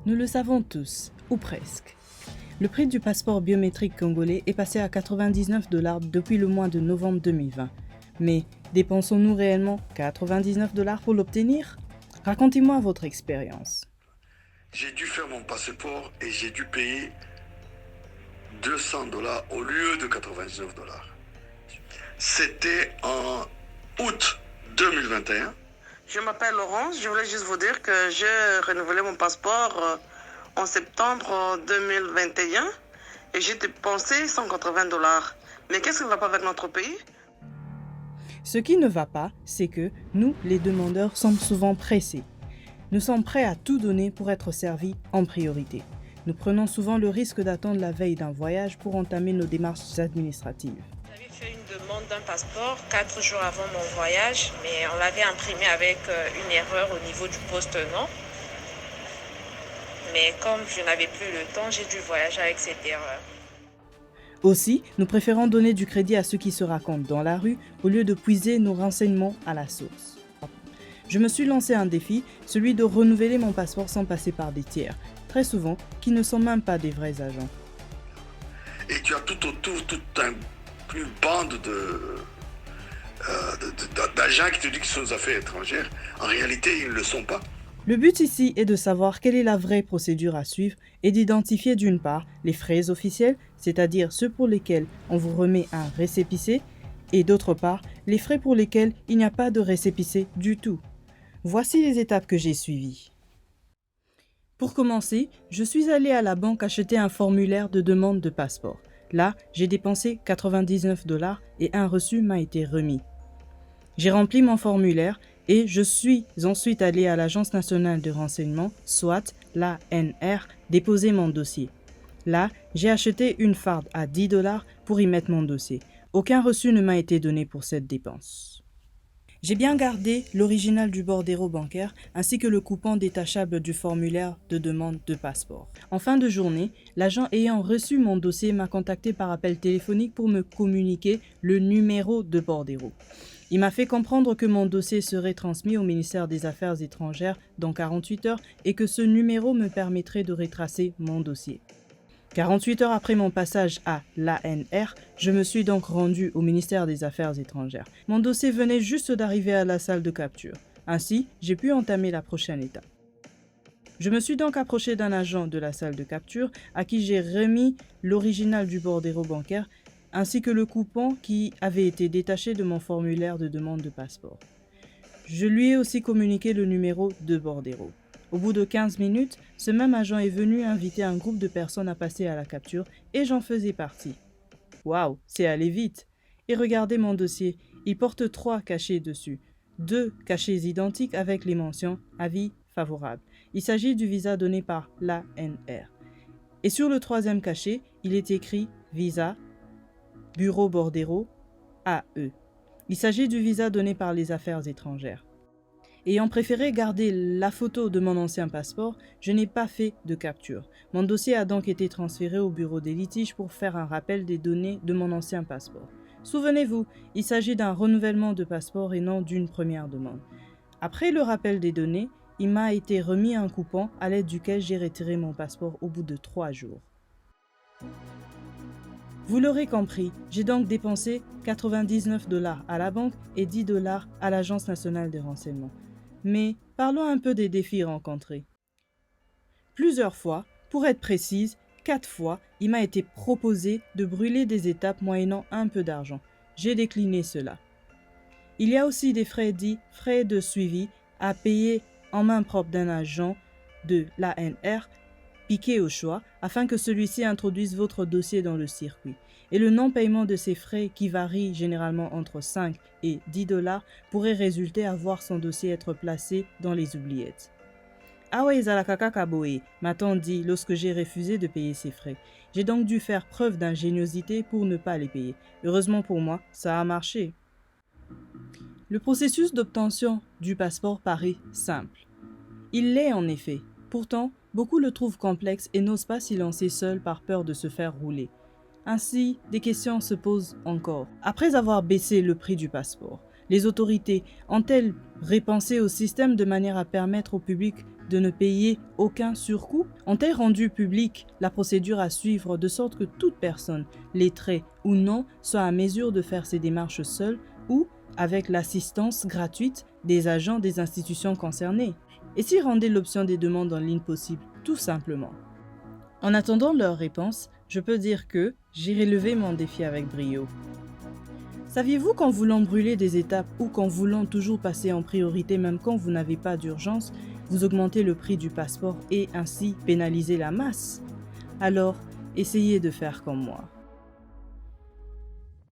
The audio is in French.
Nous le savons tous, ou presque. Le prix du passeport biométrique congolais est passé à 99 $ depuis le mois de novembre 2020. Mais dépensons-nous réellement 99 $ pour l'obtenir? Racontez-moi votre expérience. J'ai dû faire mon passeport et j'ai dû payer 200 $ au lieu de 99 $. C'était en août 2021. Je m'appelle Laurence, je voulais juste vous dire que j'ai renouvelé mon passeport en septembre 2021 et j'ai dépensé 180 $. Mais qu'est-ce qui ne va pas avec notre pays? Ce qui ne va pas, c'est que nous, les demandeurs, sommes souvent pressés. Nous sommes prêts à tout donner pour être servis en priorité. Nous prenons souvent le risque d'attendre la veille d'un voyage pour entamer nos démarches administratives. J'avais fait une demande d'un passeport 4 jours avant mon voyage, mais on l'avait imprimé avec une erreur au niveau du poste non. Mais comme je n'avais plus le temps, j'ai dû voyager avec cette erreur. Aussi, nous préférons donner du crédit à ceux qui se racontent dans la rue au lieu de puiser nos renseignements à la source. Je me suis lancé un défi, celui de renouveler mon passeport sans passer par des tiers, très souvent qui ne sont même pas des vrais agents. Et tu as tout autour une bande d'agents qui te disent qu'ils sont aux affaires étrangères. En réalité, ils ne le sont pas. Le but ici est de savoir quelle est la vraie procédure à suivre et d'identifier d'une part les frais officiels, c'est-à-dire ceux pour lesquels on vous remet un récépissé, et d'autre part les frais pour lesquels il n'y a pas de récépissé du tout. Voici les étapes que j'ai suivies. Pour commencer, je suis allée à la banque acheter un formulaire de demande de passeport. Là, j'ai dépensé 99 $ et un reçu m'a été remis. J'ai rempli mon formulaire et je suis ensuite allée à l'Agence nationale de renseignement, soit l'ANR, déposer mon dossier. Là, j'ai acheté une farde à 10 $ pour y mettre mon dossier. Aucun reçu ne m'a été donné pour cette dépense. J'ai bien gardé l'original du bordereau bancaire ainsi que le coupon détachable du formulaire de demande de passeport. En fin de journée, l'agent ayant reçu mon dossier m'a contacté par appel téléphonique pour me communiquer le numéro de bordereau. Il m'a fait comprendre que mon dossier serait transmis au ministère des Affaires étrangères dans 48 heures et que ce numéro me permettrait de retracer mon dossier. 48 heures après mon passage à l'ANR, je me suis donc rendu au ministère des Affaires étrangères. Mon dossier venait juste d'arriver à la salle de capture. Ainsi, j'ai pu entamer la prochaine étape. Je me suis donc approché d'un agent de la salle de capture à qui j'ai remis l'original du bordereau bancaire ainsi que le coupon qui avait été détaché de mon formulaire de demande de passeport. Je lui ai aussi communiqué le numéro de bordereau. Au bout de 15 minutes, ce même agent est venu inviter un groupe de personnes à passer à la capture et j'en faisais partie. Waouh, c'est allé vite! Et regardez mon dossier, il porte 3 cachets dessus, 2 cachets identiques avec les mentions « Avis favorable ». Il s'agit du visa donné par l'ANR. Et sur le 3e cachet, il est écrit « Visa, Bureau Bordereau, AE ». Il s'agit du visa donné par les Affaires étrangères. Ayant préféré garder la photo de mon ancien passeport, je n'ai pas fait de capture. Mon dossier a donc été transféré au bureau des litiges pour faire un rappel des données de mon ancien passeport. Souvenez-vous, il s'agit d'un renouvellement de passeport et non d'une première demande. Après le rappel des données, il m'a été remis un coupon à l'aide duquel j'ai retiré mon passeport au bout de 3 jours. Vous l'aurez compris, j'ai donc dépensé 99 $ à la banque et 10 $ à l'Agence nationale des renseignements. Mais parlons un peu des défis rencontrés. Plusieurs fois, pour être précise, 4 fois, il m'a été proposé de brûler des étapes moyennant un peu d'argent. J'ai décliné cela. Il y a aussi des frais dits frais de suivi à payer en main propre d'un agent de l'ANR, piqué au choix, afin que celui-ci introduise votre dossier dans le circuit. Et le non-paiement de ces frais, qui varient généralement entre 5 et 10 $ pourrait résulter à voir son dossier être placé dans les oubliettes. Awa ezalaka kaboe, m'a-t-on dit lorsque j'ai refusé de payer ces frais. J'ai donc dû faire preuve d'ingéniosité pour ne pas les payer. Heureusement pour moi, ça a marché. Le processus d'obtention du passeport paraît simple. Il l'est en effet. Pourtant, beaucoup le trouvent complexe et n'osent pas s'y lancer seuls par peur de se faire rouler. Ainsi, des questions se posent encore. Après avoir baissé le prix du passeport, Les autorités ont-elles repensé au système de manière à permettre au public de ne payer aucun surcoût? Ont-elles rendu publique la procédure à suivre de sorte que toute personne, lettrée ou non, soit à mesure de faire ses démarches seule ou avec l'assistance gratuite des agents des institutions concernées? Et s'ils rendaient l'option des demandes en ligne possible, tout simplement? En attendant leur réponse, je peux dire que j'ai relevé mon défi avec brio. Saviez-vous qu'en voulant brûler des étapes ou qu'en voulant toujours passer en priorité même quand vous n'avez pas d'urgence, vous augmentez le prix du passeport et ainsi pénalisez la masse? Alors, essayez de faire comme moi.